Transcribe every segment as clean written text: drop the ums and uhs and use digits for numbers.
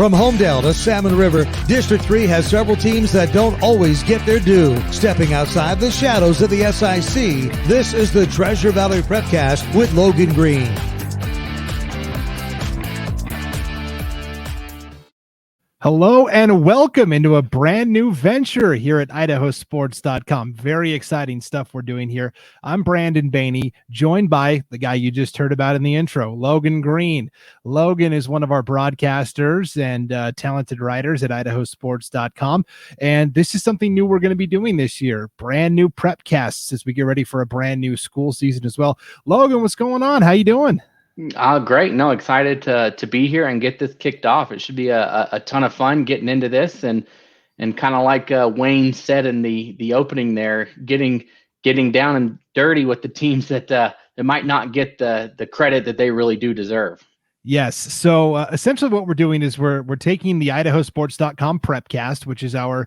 From Homedale to Salmon River, District 3 has several teams that don't always get their due. Stepping outside the shadows of the SIC, this is the Treasure Valley Prepcast with Logan Green. Hello and welcome into a brand new venture here at IdahoSports.com. Very exciting stuff we're doing here. I'm Brandon Bainey, joined by the guy you just heard about in the intro, Logan Green. Logan is one of our broadcasters and talented writers at IdahoSports.com. And this is something new we're going to be doing this year. Brand new Prepcasts as we get ready for a brand new school season as well. Logan, what's going on? How you doing? Great. No, excited to be here and get this kicked off. It should be a ton of fun getting into this and kind of like Wayne said in the opening there, getting down and dirty with the teams that might not get the credit that they really do deserve. Yes. So essentially what we're doing is we're taking the IdahoSports.com Prepcast, which is our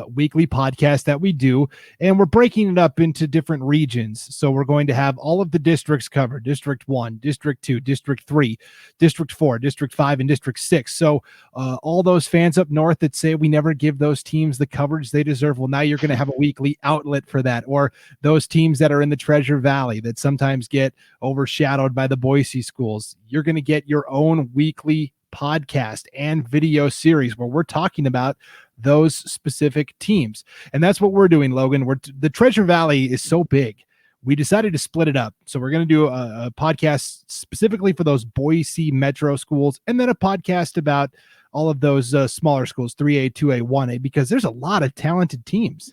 weekly podcast that we do, and we're breaking it up into different regions. So we're going to have all of the districts covered: District 1, District 2, District 3, District 4, District 5, and District 6. So all those fans up north that say we never give those teams the coverage they deserve, well, now you're going to have a weekly outlet for that. Or those teams that are in the Treasure Valley that sometimes get overshadowed by the Boise schools, you're going to get your own weekly podcast and video series where we're talking about those specific teams. And that's what we're doing, Logan. The Treasure Valley is so big, we decided to split it up. So we're going to do a podcast specifically for those Boise metro schools, and then a podcast about all of those smaller schools, 3A, 2A, 1A, because there's a lot of talented teams.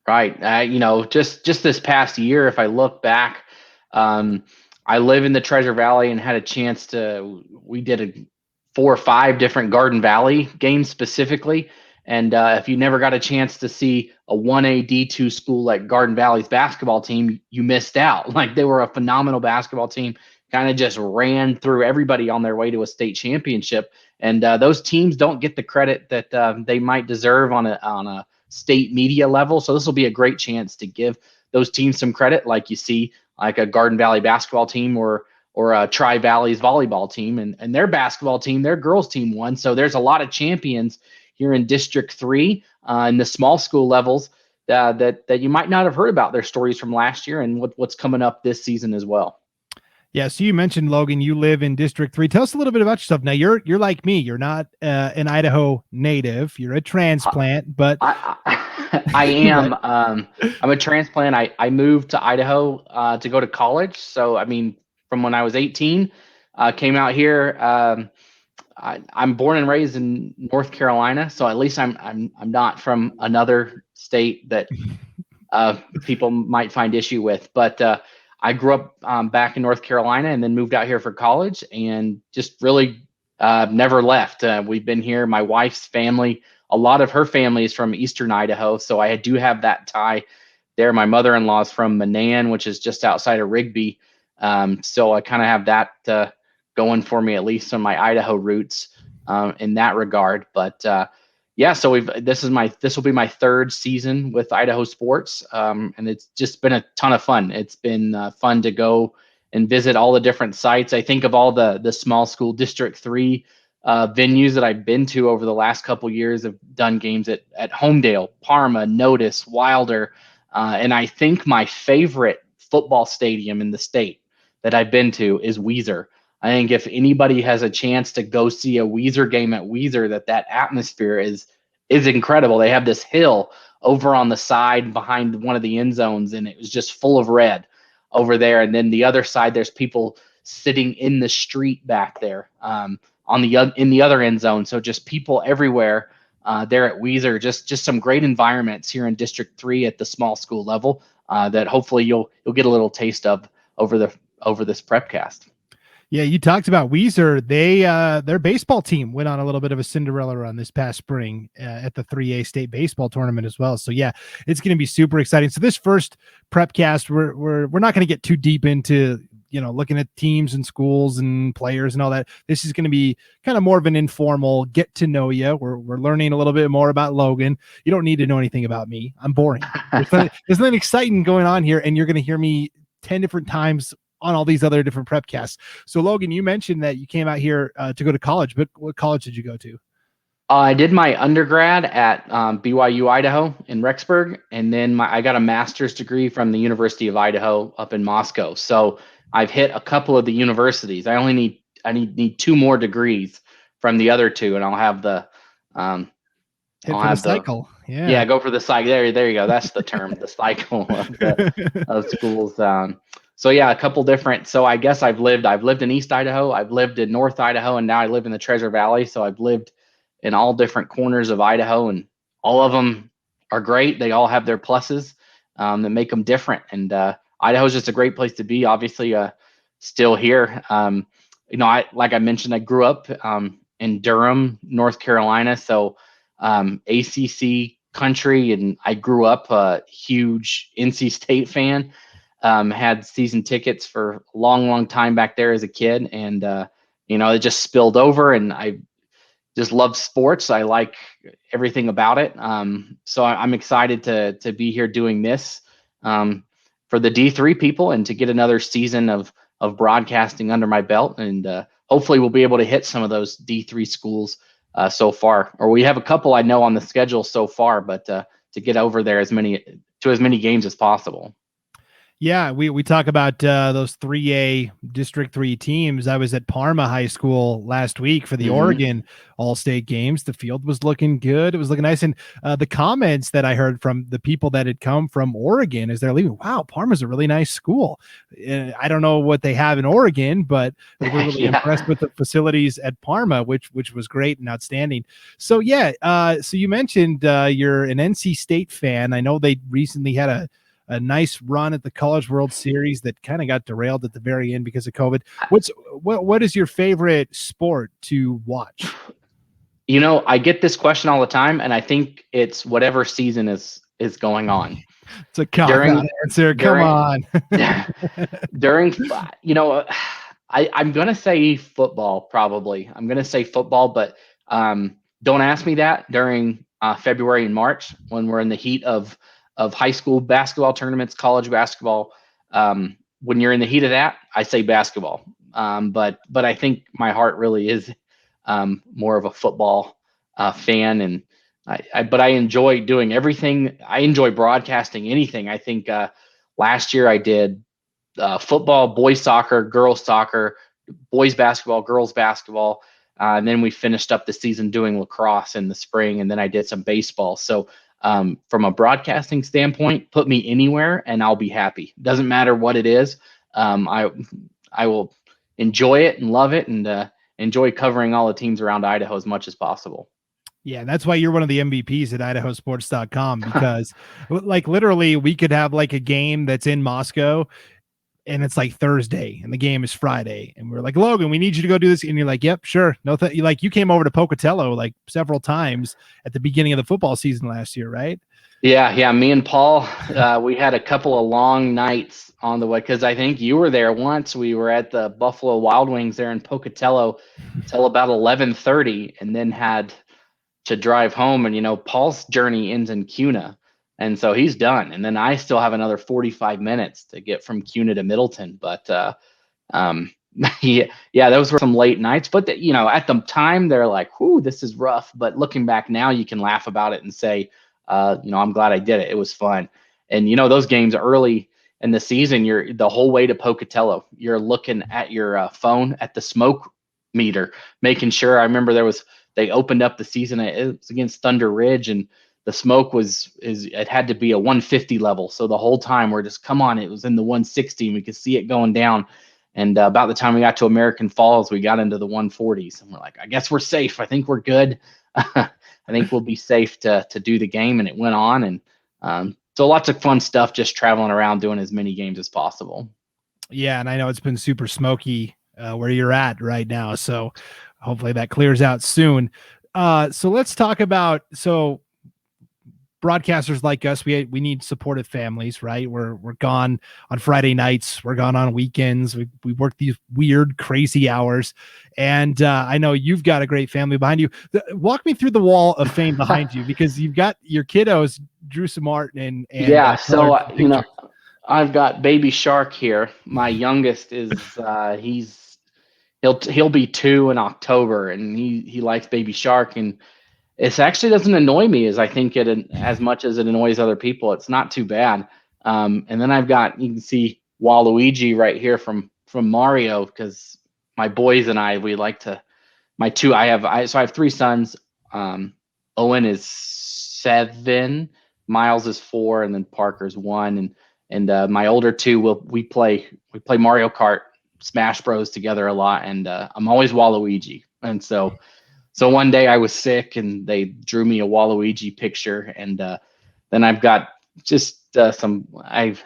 Right. Just this past year, if I look back, I live in the Treasure Valley and had a chance we did 4 or 5 different Garden Valley games specifically. And if you never got a chance to see a 1A D2 school like Garden Valley's basketball team, you missed out. Like, they were a phenomenal basketball team, kind of just ran through everybody on their way to a state championship. And those teams don't get the credit that they might deserve on a state media level. So this will be a great chance to give those teams some credit, like you see like a Garden Valley basketball team or a Tri-Valley's volleyball team, and their basketball team, their girls team won. So there's a lot of champions here in District 3 in the small school levels that you might not have heard about their stories from last year and what's coming up this season as well. Yeah, so you mentioned, Logan, you live in District 3. Tell us a little bit about yourself. Now, you're like me. You're not an Idaho native. You're a transplant, but I am. I'm a transplant. I moved to Idaho to go to college. So, I mean, from when I was 18, came out here. I'm born and raised in North Carolina, so at least I'm not from another state that people might find issue with. But I grew up back in North Carolina and then moved out here for college and just really never left. We've been here. My wife's family, a lot of her family is from Eastern Idaho, so I do have that tie there. My mother-in-law is from Manan, which is just outside of Rigby. So I kind of have that going for me, at least on my Idaho roots in that regard. But yeah, so this will be my 3rd season with Idaho Sports, and it's just been a ton of fun. It's been fun to go and visit all the different sites. I think of all the small school District 3 venues that I've been to over the last couple years. Have done games at Homedale, Parma, Notice, Wilder, and I think my favorite football stadium in the state that I've been to is Weiser. I think if anybody has a chance to go see a Weiser game at Weiser, that atmosphere is incredible. They have this hill over on the side behind one of the end zones, and it was just full of red over there. And then the other side, there's people sitting in the street back there in the other end zone. So just people everywhere there at Weiser. Just some great environments here in District 3 at the small school level that hopefully you'll get a little taste of over this Prepcast. Yeah, you talked about Weiser. Their baseball team went on a little bit of a Cinderella run this past spring at the 3A state baseball tournament as well. So yeah, it's going to be super exciting. So this first Prepcast, we're not going to get too deep into looking at teams and schools and players and all that. This is going to be kind of more of an informal get to know you. We're learning a little bit more about Logan. You don't need to know anything about me. I'm boring. There's nothing exciting going on here, and you're going to hear me 10 different times on all these other different Prepcasts. So Logan, you mentioned that you came out here to go to college, but what college did you go to? I did my undergrad at BYU Idaho in Rexburg, and then I got a master's degree from the University of Idaho up in Moscow. So I've hit a couple of the universities. I need 2 more degrees from the other 2, and I'll have the cycle. Go for the cycle. There you go. That's the term, the cycle of schools. So yeah, a couple different. So I guess I've lived in East Idaho, I've lived in North Idaho, and now I live in the Treasure Valley. So I've lived in all different corners of Idaho, and all of them are great. They all have their pluses that make them different. And Idaho is just a great place to be. Obviously, still here. Like I mentioned, I grew up in Durham, North Carolina. So ACC country, and I grew up a huge NC State fan. Had season tickets for a long time back there as a kid, and it just spilled over, and I just love sports. I like everything about it. So I'm excited to be here doing this for the D3 people, and to get another season of broadcasting under my belt, and hopefully we'll be able to hit some of those D3 schools so far, or we have a couple I know on the schedule so far, but to get over there as many games as possible. Yeah, we talk about those 3A District 3 teams. I was at Parma High School last week for the Oregon AllState games. The field was looking good. It was looking nice. And the comments that I heard from the people that had come from Oregon as they're leaving, wow, Parma's a really nice school. I don't know what they have in Oregon, but they were really impressed with the facilities at Parma, which was great and outstanding. So, so you mentioned you're an NC State fan. I know they recently had a nice run at the College World Series that kind of got derailed at the very end because of COVID. What is your favorite sport to watch? I get this question all the time, and I think it's whatever season is going on. It's a cop-out answer. Come on. I'm going to say football, probably. I'm going to say football, but don't ask me that during February and March when we're in the heat of high school basketball tournaments, college basketball. When you're in the heat of that, I say basketball. But I think my heart really is more of a football fan, and I enjoy doing everything. I enjoy broadcasting anything. I think last year I did football, boys soccer, girls soccer, boys basketball, girls basketball. And then we finished up the season doing lacrosse in the spring, and then I did some baseball. So from a broadcasting standpoint, put me anywhere and I'll be happy. Doesn't matter what it is. I will enjoy it and love it, and enjoy covering all the teams around Idaho as much as possible. Yeah, that's why you're one of the MVPs at IdahoSports.com, because like literally we could have like a game that's in Moscow and it's like Thursday and the game is Friday, and we're like, Logan, we need you to go do this, and you're like, yep, sure. No, you came over to Pocatello like several times at the beginning of the football season last year, right? Yeah. Me and Paul, we had a couple of long nights on the way, because I think you were there once. We were at the Buffalo Wild Wings there in Pocatello till about 11:30, and then had to drive home. And Paul's journey ends in Kuna. And so he's done. And then I still have another 45 minutes to get from Kuna to Middleton. But those were some late nights. But at the time they're like, "Whoo, this is rough." But looking back now, you can laugh about it and say, I'm glad I did it. It was fun. And those games early in the season, you're the whole way to Pocatello, you're looking at your phone at the smoke meter, making sure. I remember they opened up the season. It was against Thunder Ridge, and the smoke it had to be a 150 level. So the whole time we're just, come on, it was in the 160 and we could see it going down. And about the time we got to American Falls, we got into the 140s, and we're like, I guess we're safe. I think we're good. I think we'll be safe to do the game. And it went on. And so lots of fun stuff, just traveling around doing as many games as possible. Yeah. And I know it's been super smoky where you're at right now. So hopefully that clears out soon. So let's talk about, broadcasters like us, we need supportive families, right? We're gone on Friday nights. We're gone on weekends. We work these weird, crazy hours. And I know you've got a great family behind you. Walk me through the wall of fame behind you, because you've got your kiddos, Drew some art and yeah. So, I've got baby Shark here. My youngest is he'll be 2 in October, and he likes baby Shark, and it actually doesn't annoy me as much as it annoys other people. It's not too bad. And then you can see Waluigi right here from Mario, because my boys and we like to. So I have 3 sons. Owen is 7, Miles is 4, and then Parker's 1. And my older 2 we play Mario Kart, Smash Bros together a lot, and I'm always Waluigi. And so one day I was sick, and they drew me a Waluigi picture, and then I've got just some I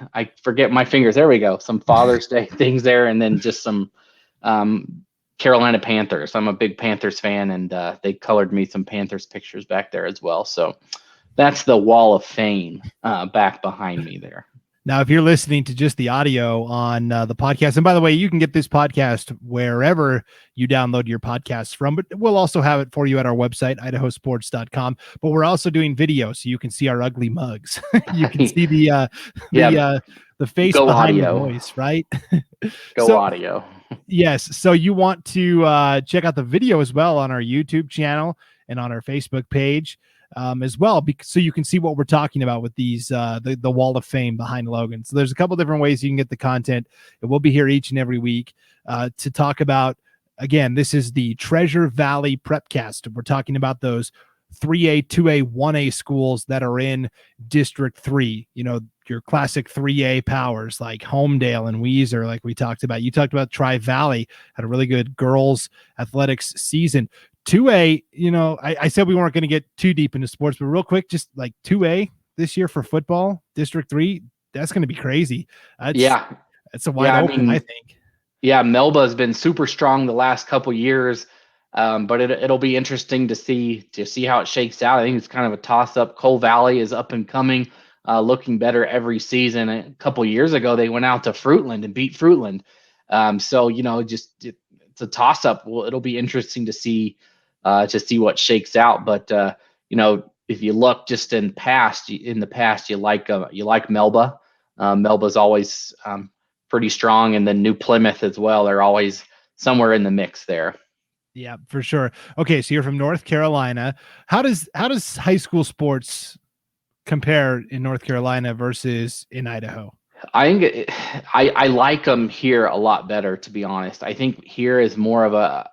forget my fingers. There we go. Some Father's Day things there, and then just some Carolina Panthers. I'm a big Panthers fan, and they colored me some Panthers pictures back there as well. So that's the Wall of Fame back behind me there. Now, if you're listening to just the audio on the podcast, and by the way, you can get this podcast wherever you download your podcasts from, but we'll also have it for you at our website, IdahoSports.com. But we're also doing video, so you can see our ugly mugs. You can see the face Go behind audio. the voice, right? Go audio. Yes. So you want to check out the video as well on our YouTube channel and on our Facebook page. As well, so you can see what we're talking about with these the Wall of Fame behind Logan. So there's a couple different ways you can get the content. And we'll be here each and every week to talk about, again, this is the Treasure Valley Prepcast. We're talking about those 3A, 2A, 1A schools that are in District 3, your classic 3A powers like Homedale and Weiser, like we talked about. You talked about Tri-Valley, had a really good girls athletics season. 2A, I said we weren't going to get too deep into sports, but real quick, just like 2A this year for football, District 3, that's going to be crazy. It's a wide open, I think. Yeah, Melba has been super strong the last couple years, but it'll be interesting to see how it shakes out. I think it's kind of a toss-up. Cole Valley is up and coming, looking better every season. A couple years ago, they went out to Fruitland and beat Fruitland. So it's a toss-up. Well, it'll be interesting to see what shakes out. But if you look just in the past, you like Melba. Melba's always pretty strong, and then New Plymouth as well. They're always somewhere in the mix there. Yeah, for sure. Okay, so you're from North Carolina. How does high school sports compare in North Carolina versus in Idaho? I think I like them here a lot better, to be honest. I think here is more of a,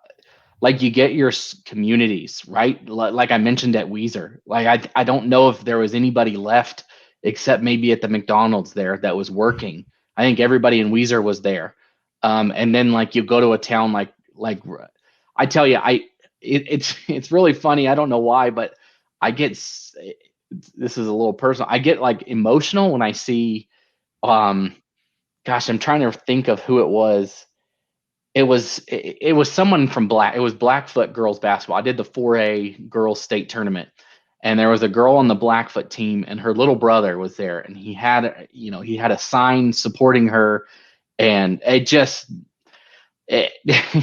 like, you get your communities, right? Like I mentioned at Weiser, like I don't know if there was anybody left except maybe at the McDonald's there that was working. I think everybody in Weiser was there. And then like you go to a town like I tell you, it's really funny. I don't know why, but this is a little personal. I get like emotional when I see, gosh, I'm trying to think of who it was. It was someone from it was Blackfoot girls basketball. I did the 4A girls state tournament, and there was a girl on the Blackfoot team, and her little brother was there, and he had a sign supporting her, and it's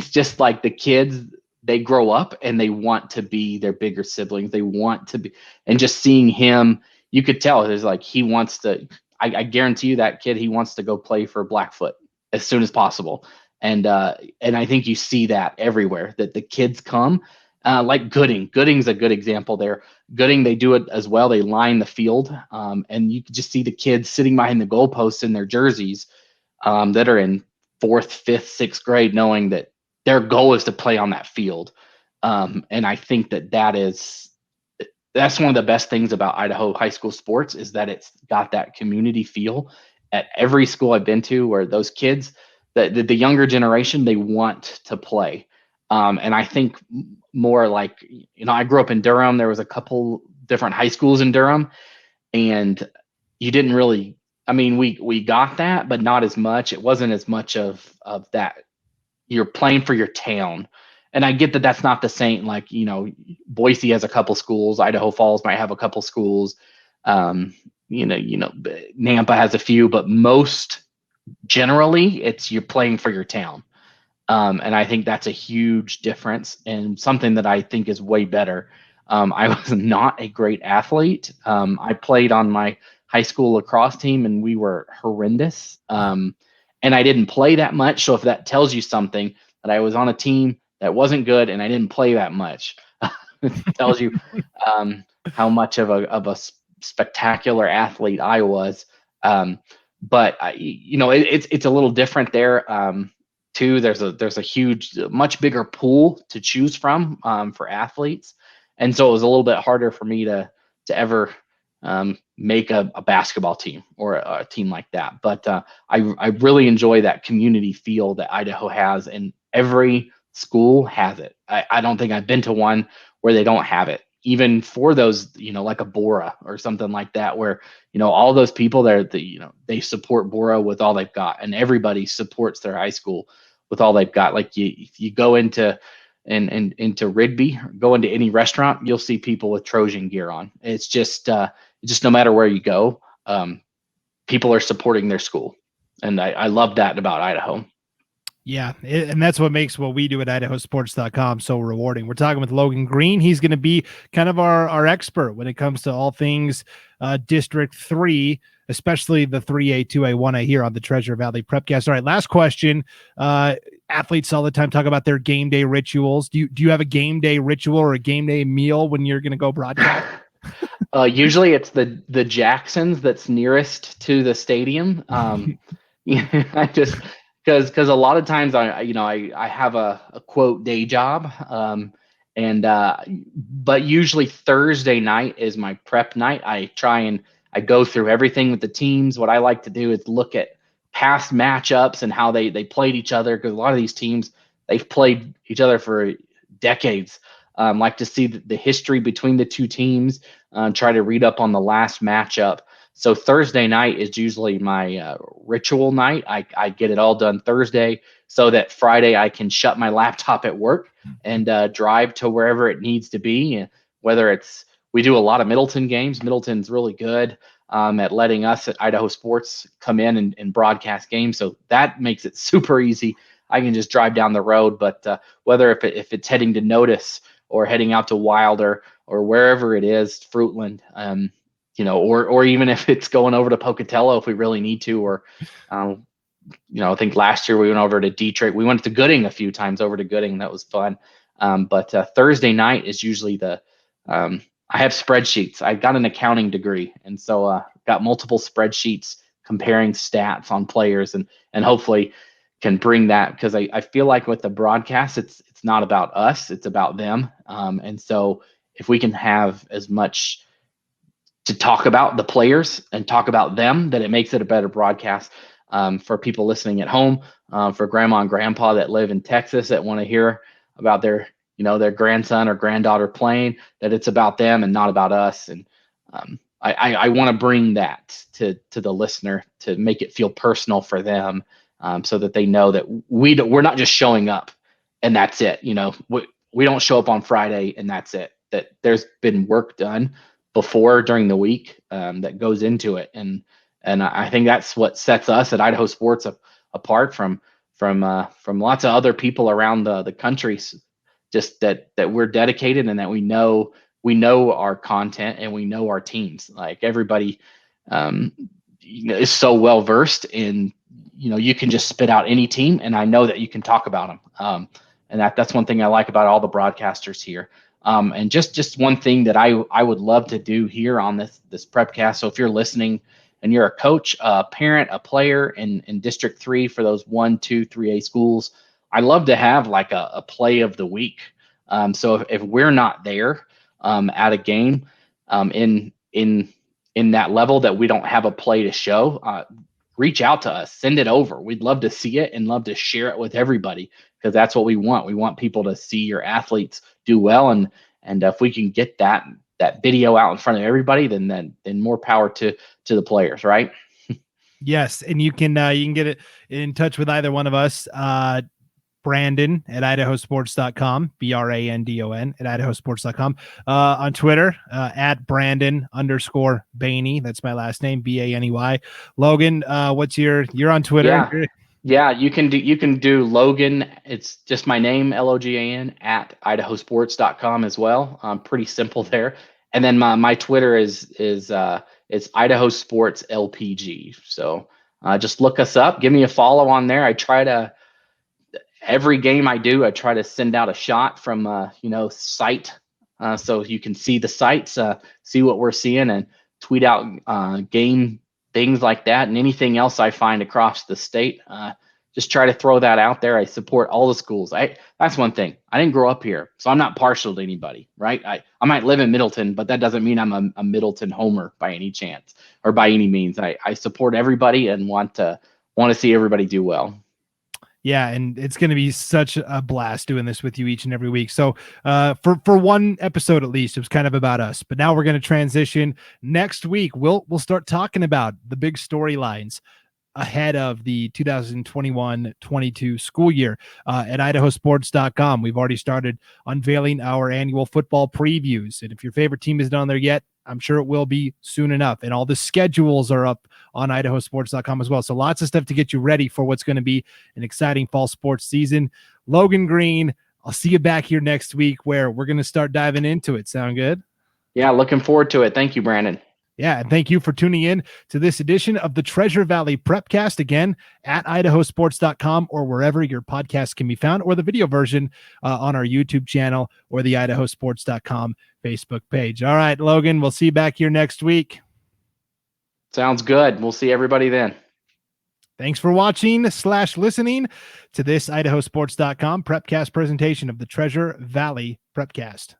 just like the kids, they grow up and they want to be their bigger siblings. They want to be, and just seeing him, you could tell there's like, he wants to, I guarantee you that kid, he wants to go play for Blackfoot as soon as possible. And I think you see that everywhere, that the kids come, like Gooding's a good example there. Gooding, they do it as well. They line the field, and you can just see the kids sitting behind the goalposts in their jerseys, that are in 4th, 5th, 6th grade, knowing that their goal is to play on that field. And I think that's one of the best things about Idaho high school sports, is that it's got that community feel at every school I've been to, where those kids, the younger generation, they want to play. And I think more like, I grew up in Durham. There was a couple different high schools in Durham, and you didn't really, we got that, but not as much. It wasn't as much of that. You're playing for your town. And I get that that's not the same. Like, Boise has a couple schools. Idaho Falls might have a couple schools. Nampa has a few, but most generally it's you're playing for your town. And I think that's a huge difference, and something that I think is way better. I was not a great athlete. I played on my high school lacrosse team, and we were horrendous. And I didn't play that much. So if that tells you something, that I was on a team that wasn't good and I didn't play that much, it tells you how much of a spectacular athlete I was. But it's a little different there. Too, there's a huge, much bigger pool to choose from for athletes, and so it was a little bit harder for me to ever make a basketball team or a team like that. But I really enjoy that community feel that Idaho has, and every school has it. I don't think I've been to one where they don't have it. Even for those, like a Bora or something like that, where all those people there, they support Bora with all they've got, and everybody supports their high school with all they've got. Like you go into into Rigby, go into any restaurant, you'll see people with Trojan gear on. It's just no matter where you go, people are supporting their school, and I love that about Idaho. Yeah, and that's what makes what we do at IdahoSports.com so rewarding. We're talking with Logan Green. He's going to be kind of our expert when it comes to all things District 3, especially the 3A, 2A, 1A here on the Treasure Valley Prepcast. All right, last question. Athletes all the time talk about their game day rituals. Do you have a game day ritual or a game day meal when you're going to go broadcast? Usually it's the Jacksons that's nearest to the stadium. I just because a lot of times I have a quote day job, but usually Thursday night is my prep night. I go through everything with the teams. What I like to do is look at past matchups and how they played each other, because a lot of these teams, they've played each other for decades. Like to see the history between the two teams, try to read up on the last matchup. So Thursday night is usually my ritual night. I get it all done Thursday so that Friday I can shut my laptop at work and drive to wherever it needs to be. Whether we do a lot of Middleton games. Middleton's really good at letting us at Idaho Sports come in and broadcast games. So that makes it super easy. I can just drive down the road. But whether if it's heading to Notice or heading out to Wilder or wherever it is, Fruitland, or even if it's going over to Pocatello if we really need to, or, I think last year we went over to Detroit. We went to Gooding a few times, over to Gooding. That was fun. But Thursday night is usually I have spreadsheets. I got an accounting degree, and so got multiple spreadsheets comparing stats on players, and hopefully can bring that, because I feel like with the broadcast, it's not about us, it's about them. And so if we can have as much to talk about the players and talk about them, that it makes it a better broadcast for people listening at home, for grandma and grandpa that live in Texas that want to hear about their grandson or granddaughter playing, that it's about them and not about us. And I want to bring that to the listener to make it feel personal for them, so that they know that we're not just showing up and that's it. We don't show up on Friday and that's it. That there's been work done before during the week that goes into it, and I think that's what sets us at Idaho Sports apart from lots of other people around the country. Just that we're dedicated, and that we know our content and we know our teams. Like everybody is so well versed in, you can just spit out any team, and I know that you can talk about them. And that's one thing I like about all the broadcasters here. And just one thing that I would love to do here on this Prepcast. So if you're listening and you're a coach, a parent, a player in District 3 for those 1, 2, 3A schools, I love to have like a play of the week. So if we're not there at a game in that level, that we don't have a play to show, reach out to us, send it over. We'd love to see it and love to share it with everybody, because that's what we want. We want people to see your athletes do well, and if we can get that video out in front of everybody, then more power to the players, right? Yes, and you can get it in touch with either one of us. Brandon at IdahoSports.com, BRANDON at IdahoSports.com, on Twitter, at Brandon_Baney. That's my last name, BANEY. Logan, you're on Twitter? Yeah, you can do Logan. It's just my name, LOGAN, at IdahoSports.com as well. Pretty simple there. and then my Twitter is it's Idaho Sports LPG. So just look us up, give me a follow on there. I try to every game I do, I try to send out a shot from site, so you can see the sites, see what we're seeing, and tweet out game things like that, and anything else I find across the state. Just try to throw that out there. I support all the schools. That's one thing. I didn't grow up here, so I'm not partial to anybody, right? I might live in Middleton, but that doesn't mean I'm a Middleton homer by any chance or by any means. I support everybody and want to see everybody do well. Yeah, and it's going to be such a blast doing this with you each and every week. So for one episode at least, it was kind of about us. But now we're going to transition. Next week, we'll start talking about the big storylines ahead of the 2021-22 school year at IdahoSports.com. We've already started unveiling our annual football previews. And if your favorite team isn't on there yet, I'm sure it will be soon enough. And all the schedules are up on IdahoSports.com as well. So lots of stuff to get you ready for what's going to be an exciting fall sports season. Logan Green, I'll see you back here next week where we're going to start diving into it. Sound good? Yeah, looking forward to it. Thank you, Brandon. Yeah, and thank you for tuning in to this edition of the Treasure Valley Prepcast, again, at IdahoSports.com or wherever your podcast can be found, or the video version on our YouTube channel or the IdahoSports.com Facebook page. All right, Logan, we'll see you back here next week. Sounds good. We'll see everybody then. Thanks for watching/listening to this IdahoSports.com Prepcast presentation of the Treasure Valley Prepcast.